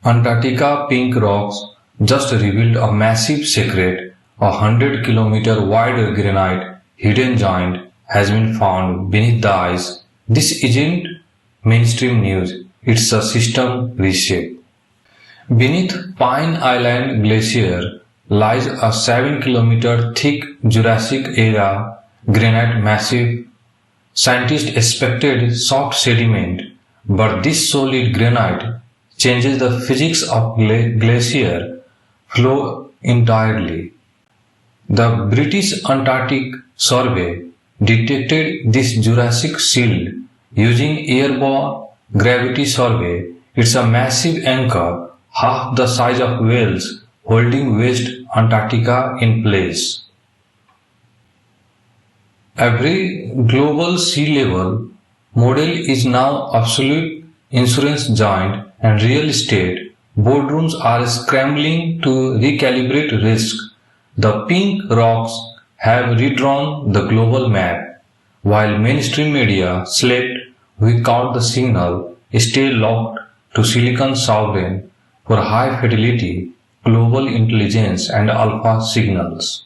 Antarctica pink rocks just revealed a massive secret. A 100-kilometer wide granite hidden giant has been found beneath the ice. This isn't mainstream news, it's a system reshape. Beneath Pine Island Glacier lies a 7-kilometer thick Jurassic era granite massif. Scientists expected soft sediment, but this solid granite changes the physics of glacier flow entirely. The British Antarctic Survey detected this Jurassic shield using airborne gravity survey. It's a massive anchor, half the size of whales, holding West Antarctica in place. Every global sea level model is now obsolete. Insurance giant and real estate boardrooms are scrambling to recalibrate risk. The pink rocks have redrawn the global map. While mainstream media slept, we count the signal, stay locked to Silicon Sovereign for high fidelity global intelligence and alpha signals.